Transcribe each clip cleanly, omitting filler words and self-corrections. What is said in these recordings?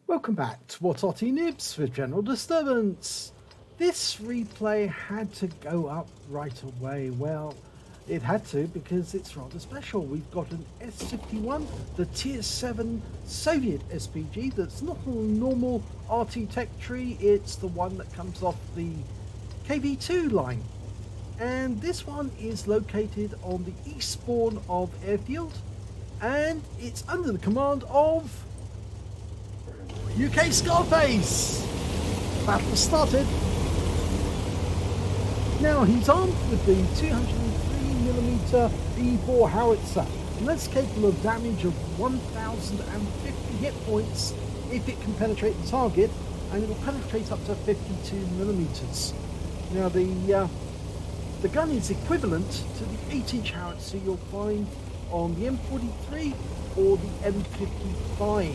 Welcome back to What Arty Noobs for General Disturbance. This replay had to go up right away. Well, it had to because it's rather special. We've got an S-51, the Tier 7 Soviet SPG that's not on a normal Arty tech tree. It's the one that comes off the KV2 line. And this one is located on the east spawn of Airfield, and it's under the command of UKSkaface. Battle started. Now he's armed with the 203mm B4 howitzer, and that's capable of damage of 1050 hit points if it can penetrate the target, and it will penetrate up to 52mm. Now the gun is equivalent to the 8-inch howitzer you'll find on the M43 or the M55.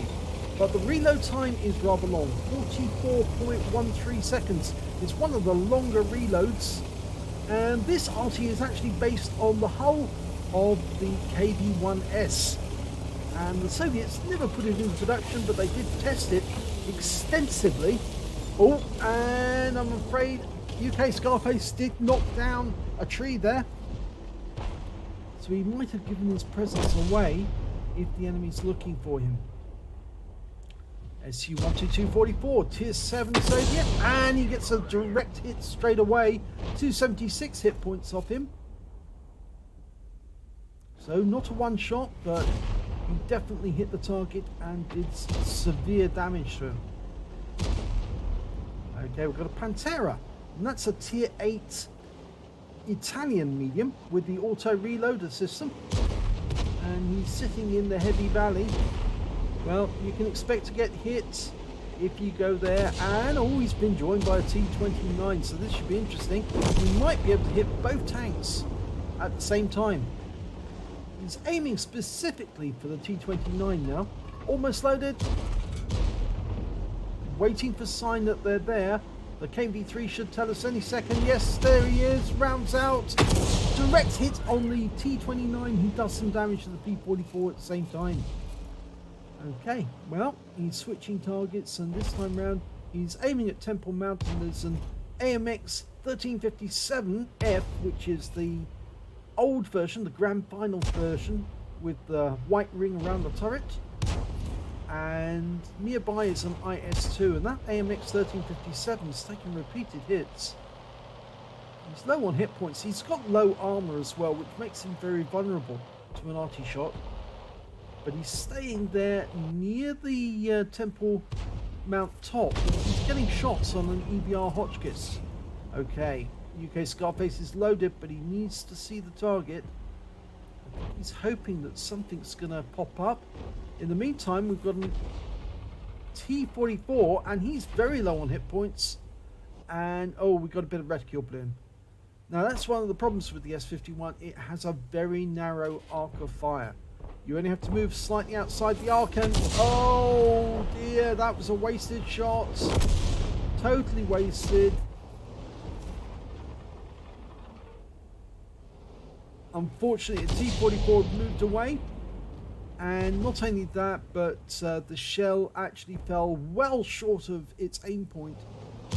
But the reload time is rather long, 44.13 seconds. It's one of the longer reloads, and this Arty is actually based on the hull of the KV-1S. And the Soviets never put it into production, but they did test it extensively. Oh, and I'm afraid UKSkaface did knock down a tree there. So he might have given his presence away if the enemy's looking for him. SU-12244, Tier 7 Soviet, and he gets a direct hit straight away. 276 hit points off him. So not a one shot, but he definitely hit the target and did severe damage to him. Okay, we've got a Pantera, and that's a Tier 8 Italian medium with the auto reloader system. And he's sitting in the heavy valley. Well, you can expect to get hit if you go there, and he's been joined by a T-29, so this should be interesting. We might be able to hit both tanks at the same time. He's aiming specifically for the T-29 now. Almost loaded. Waiting for sign that they're there. The KV-3 should tell us any second. Yes, there he is. Rounds out. Direct hit on the T-29, who does some damage to the P-44 at the same time. Okay, well, he's switching targets, and this time round he's aiming at Temple Mountain. There's an AMX 1357F, which is the old version, the Grand Final version, with the white ring around the turret. And nearby is an IS-2, and that AMX 1357 is taking repeated hits. He's low on hit points. He's got low armor as well, which makes him very vulnerable to an Arty shot. But he's staying there near the Temple Mount top. He's getting shots on an EBR Hotchkiss. Okay, UKSkaface is loaded, but he needs to see the target. He's hoping that something's going to pop up. In the meantime, we've got a T-44, and he's very low on hit points. And, we've got a bit of reticule bloom. Now, that's one of the problems with the S-51. It has a very narrow arc of fire. You only have to move slightly outside the arc, and oh dear, that was a wasted shot. Totally wasted. Unfortunately, the T-44 moved away. And not only that, but the shell actually fell well short of its aim point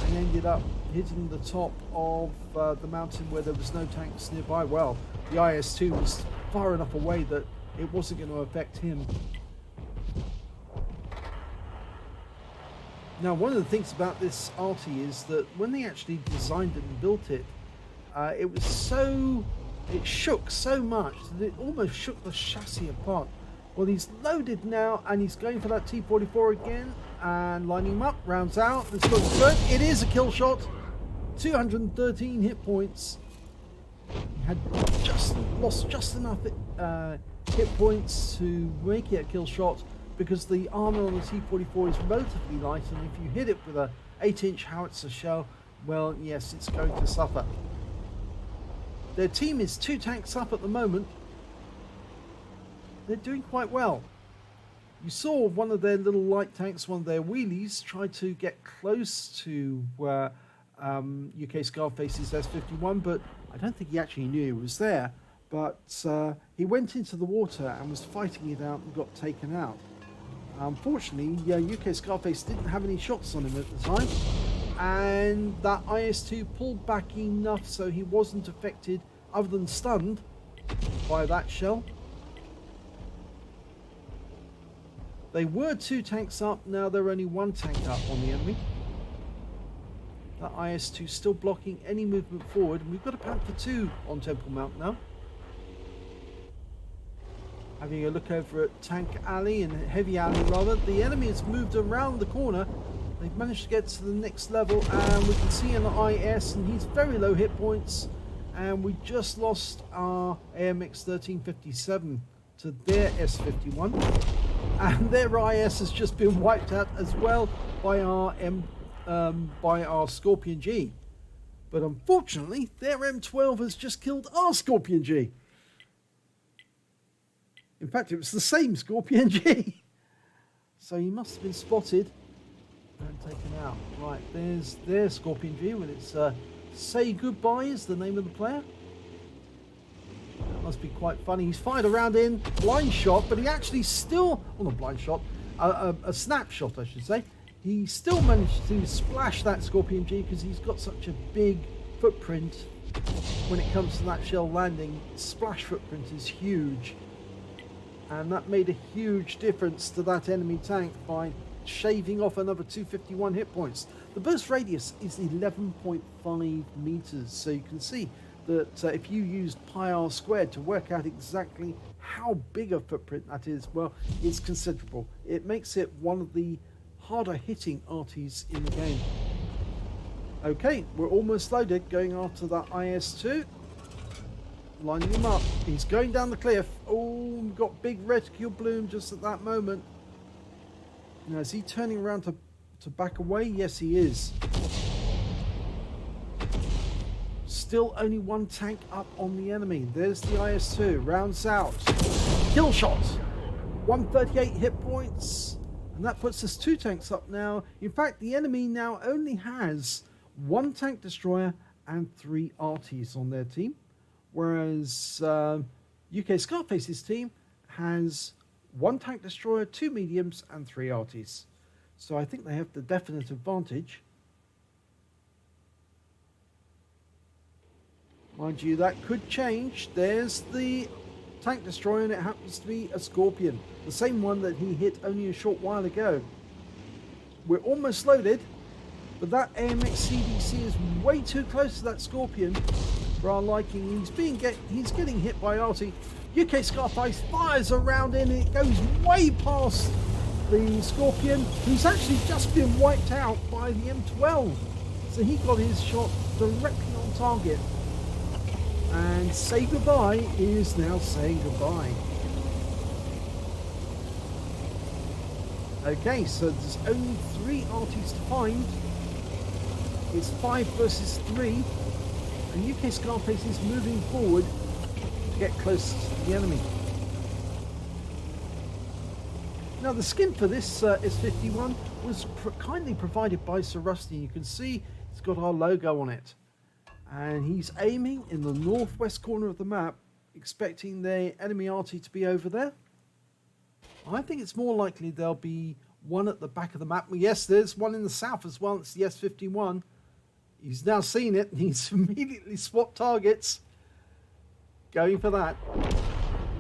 and ended up hitting the top of the mountain where there was no tanks nearby. Well, the IS-2 was far enough away that it wasn't going to affect him. Now, one of the things about this Arty is that when they actually designed it and built it, it shook so much that it almost shook the chassis apart. Well, he's loaded now, and he's going for that T-44 again, and lining him up, rounds out. This looks good. It is a kill shot. 213 hit points. He had lost just enough hit points to make it a kill shot, because the armor on the T-44 is relatively light, and if you hit it with a 8-inch howitzer shell, well, yes, it's going to suffer. Their team is 2 tanks up at the moment. They're doing quite well. You saw one of their little light tanks, one of their wheelies, try to get close to UKSkaface's S-51, but I don't think he actually knew it was there. But he went into the water and was fighting it out and got taken out. Unfortunately, UKSkaface didn't have any shots on him at the time, and that IS-2 pulled back enough so he wasn't affected other than stunned by that shell. They were 2 tanks up, now they're only 1 tank up on the enemy. That IS-2 still blocking any movement forward, and we've got a Panther 2 on Temple Mount now. Having a look over at Tank Alley and Heavy Alley rather, the enemy has moved around the corner. They've managed to get to the next level, and we can see an IS, and he's very low hit points. And we just lost our AMX 1357 to their S-51, and their IS has just been wiped out as well by our Scorpion G. But unfortunately, their M12 has just killed our Scorpion G. In fact, it was the same Scorpion G. So he must have been spotted and taken out. Right, there's their Scorpion G when it's Say Goodbye is the name of the player. That must be quite funny. He's fired a round in, blind shot, but he actually still, well, not blind shot, a snapshot I should say. He still managed to splash that Scorpion G because he's got such a big footprint when it comes to that shell landing. Splash footprint is huge. And that made a huge difference to that enemy tank by shaving off another 251 hit points. The burst radius is 11.5 meters, so you can see that if you used pi r squared to work out exactly how big a footprint that is, well, it's considerable. It makes it one of the harder hitting arties in the game. Okay, we're almost loaded, going after that IS-2. Lining him up. He's going down the cliff. Oh, we've got big reticule bloom just at that moment. Now, is he turning around to back away? Yes, he is. Still only 1 tank up on the enemy. There's the IS-2. Rounds out. Kill shot. 138 hit points. And that puts us 2 tanks up now. In fact, the enemy now only has 1 tank destroyer and 3 arties on their team. Whereas UKSkaface's team has 1 tank destroyer, 2 mediums, and 3 arties. So I think they have the definite advantage. Mind you, that could change. There's the tank destroyer, and it happens to be a Scorpion. The same one that he hit only a short while ago. We're almost loaded, but that AMX CDC is way too close to that Scorpion for our liking. He's getting hit by Arty. UKSkaface fires around in, it goes way past the Scorpion, who's actually just been wiped out by the M12. So he got his shot directly on target. And Say Goodbye is now saying goodbye. Okay, so there's only 3 arties to find. It's 5 versus 3. And UKSkaface is moving forward to get close to the enemy. Now the skin for this S-51 was kindly provided by Sir Rusty. You can see it's got our logo on it. And he's aiming in the northwest corner of the map, expecting the enemy arty to be over there. I think it's more likely there'll be one at the back of the map. Well, yes, there's one in the south as well. It's the S-51. He's now seen it, and he's immediately swapped targets. Going for that.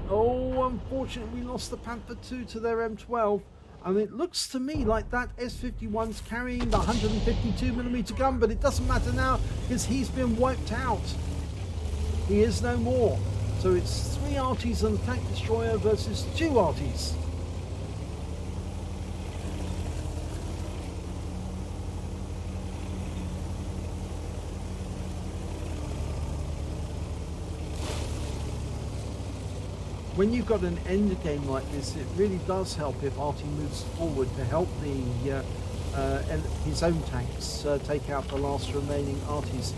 Oh, unfortunately, we lost the Panther 2 to their M12. And it looks to me like that S-51's carrying the 152mm gun, but it doesn't matter now because he's been wiped out. He is no more. So it's 3 arties and a tank destroyer versus 2 arties. When you've got an end game like this, it really does help if Arty moves forward to help his own tanks take out the last remaining arties,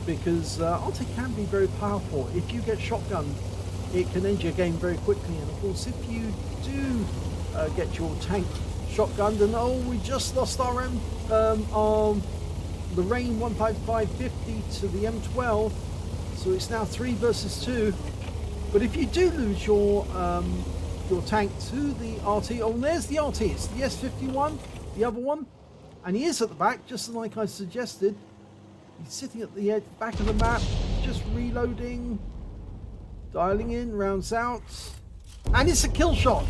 because Arty can be very powerful. If you get shotgunned, it can end your game very quickly, and of course if you do get your tank shotgunned, and oh, we just lost our the Rain 15550 to the M12, so it's now 3 versus 2. But if you do lose your your tank to the Arty. Oh, and there's the Arty. It's the S-51, the other one. And he is at the back, just like I suggested. He's sitting at the back of the map, just reloading, dialing in, rounds out. And it's a kill shot.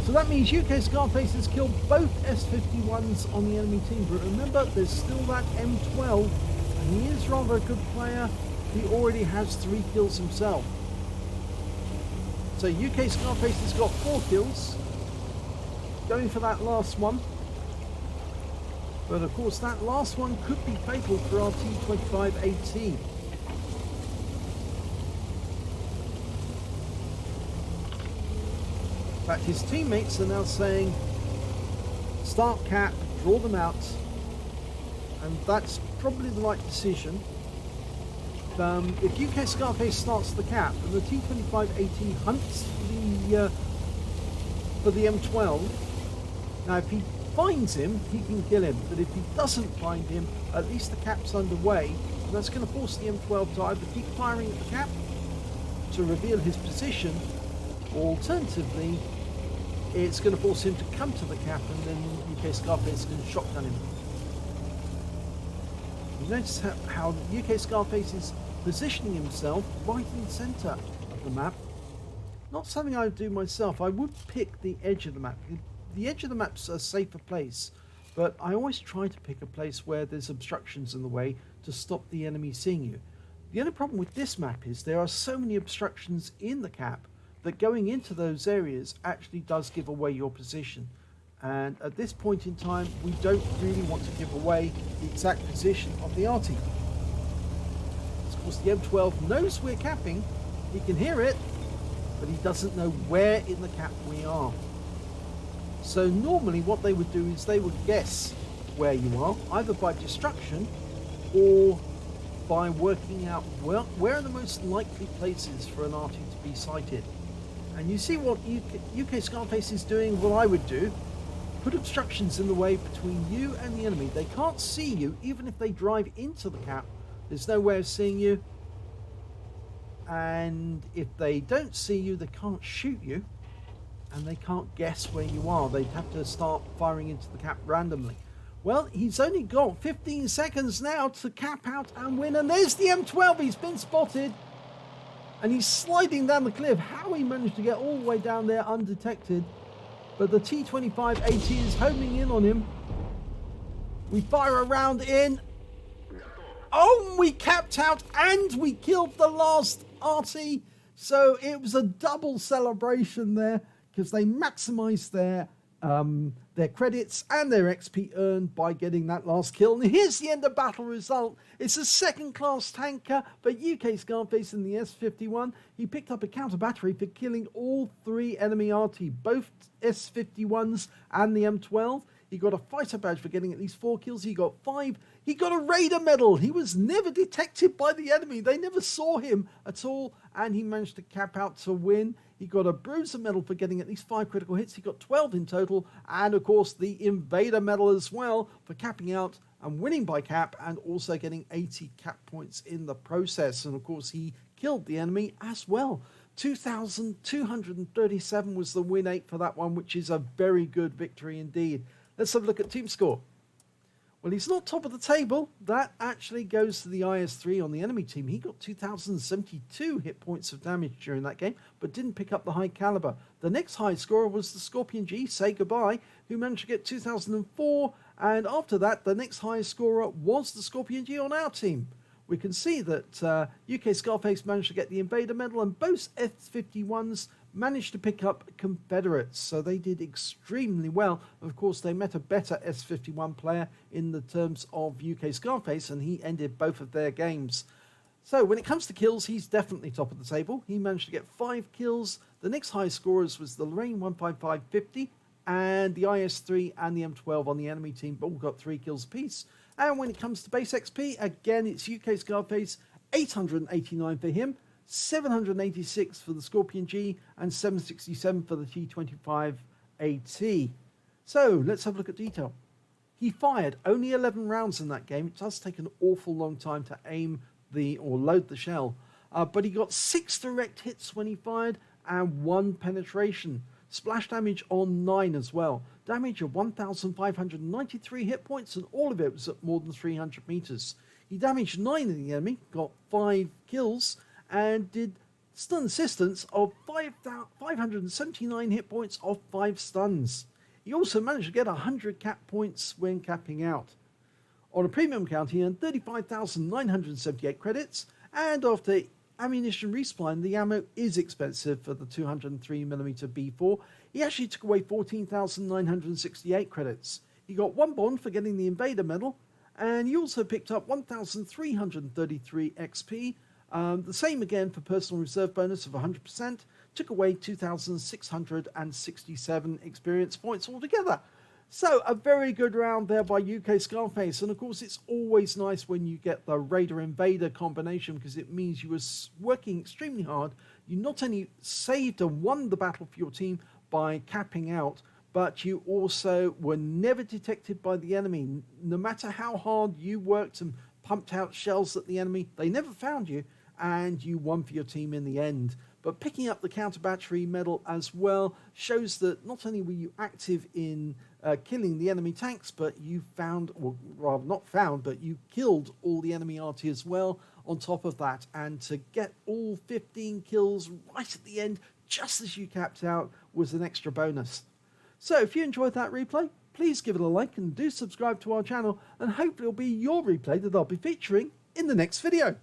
So that means UKSkaface has killed both S-51s on the enemy team. But remember, there's still that M12. And he is rather a good player. He already has 3 kills himself. So UKSkaface has got 4 kills. Going for that last one. But of course that last one could be fatal for our T25AT. In fact, his teammates are now saying, start cap, draw them out. And that's probably the right decision. If UKSkaface starts the cap and the T25AT hunts for the M12, now if he finds him, he can kill him. But if he doesn't find him, at least the cap's underway. And that's going to force the M12 to either keep firing at the cap to reveal his position, or alternatively, it's going to force him to come to the cap and then UKSkaface can shotgun him. You notice how UKSkaface is positioning himself right in the centre of the map. Not something I would do myself. I would pick the edge of the map. The edge of the map's a safer place, but I always try to pick a place where there's obstructions in the way to stop the enemy seeing you. The only problem with this map is there are so many obstructions in the cap that going into those areas actually does give away your position. And at this point in time, we don't really want to give away the exact position of the Arty. Of course, the M12 knows we're capping. He can hear it, but he doesn't know where in the cap we are. So normally what they would do is they would guess where you are, either by destruction or by working out where are the most likely places for an Arty to be sighted. And you see what UKSkaface is doing, what I would do. Put obstructions in the way between you and the enemy. They can't see you, even if they drive into the cap. There's no way of seeing you. And if they don't see you, they can't shoot you. And they can't guess where you are. They'd have to start firing into the cap randomly. Well, he's only got 15 seconds now to cap out and win. And there's the M12. He's been spotted. And he's sliding down the cliff. How he managed to get all the way down there undetected. But the T25AT is homing in on him. We fire a round in. Oh, we capped out and we killed the last Arty. So it was a double celebration there because they maximized their credits and their XP earned by getting that last kill. And here's the end of battle result. It's a second-class tanker, but UKSkaface in the S-51. He picked up a counter battery for killing all 3 enemy Arty, both S-51s and the M12. He got a fighter badge for getting at least 4 kills. He got 5. He got a raider medal. He was never detected by the enemy. They never saw him at all. And he managed to cap out to win. He got a bruiser medal for getting at least 5 critical hits. He got 12 in total. And of course, the Invader medal as well for capping out and winning by cap and also getting 80 cap points in the process. And of course, he killed the enemy as well. 2,237 was the win 8 for that one, which is a very good victory indeed. Let's have a look at team score. Well, he's not top of the table. That actually goes to the IS-3 on the enemy team. He got 2,072 hit points of damage during that game, but didn't pick up the high caliber. The next high scorer was the Scorpion G, Say Goodbye, who managed to get 2,004. And after that, the next highest scorer was the Scorpion G on our team. We can see that UKSkaface managed to get the Invader medal, and both S-51s managed to pick up Confederates, so they did extremely well. Of course, they met a better S-51 player in the terms of UKSkaface, and he ended both of their games. So when it comes to kills, he's definitely top of the table. He managed to get 5 kills. The next highest scorers was the Lorraine 15550, and the IS-3 and the M12 on the enemy team both got 3 kills apiece. And when it comes to base XP, again, it's UKSkaface, 889 for him, 786 for the Scorpion G, and 767 for the T25AT. So let's have a look at detail. He fired only 11 rounds in that game. It does take an awful long time to aim or load the shell. But he got 6 direct hits when he fired, and 1 penetration. Splash damage on 9 as well. Damage of 1,593 hit points, and all of it was at more than 300 meters. He damaged 9 of the enemy, got 5 kills, and did stun assistance of 579 hit points off 5 stuns. He also managed to get 100 cap points when capping out. On a premium account, he earned 35,978 credits, and after ammunition resupply, the ammo is expensive for the 203mm B4. He actually took away 14,968 credits. He got 1 bond for getting the Invader medal, and he also picked up 1,333 XP. The same again for personal reserve bonus of 100%, took away 2,667 experience points altogether. So a very good round there by UKSkaface, and of course it's always nice when you get the Raider Invader combination, because it means you were working extremely hard. You not only saved and won the battle for your team by capping out, but you also were never detected by the enemy. No matter how hard you worked and pumped out shells at the enemy, they never found you, and you won for your team in the end. But picking up the counter battery medal as well shows that not only were you active in killing the enemy tanks, but you found, or rather not found, but you killed all the enemy Arty as well on top of that. And to get all 15 kills right at the end, just as you capped out, was an extra bonus. So if you enjoyed that replay, please give it a like and do subscribe to our channel, and hopefully it'll be your replay that I'll be featuring in the next video.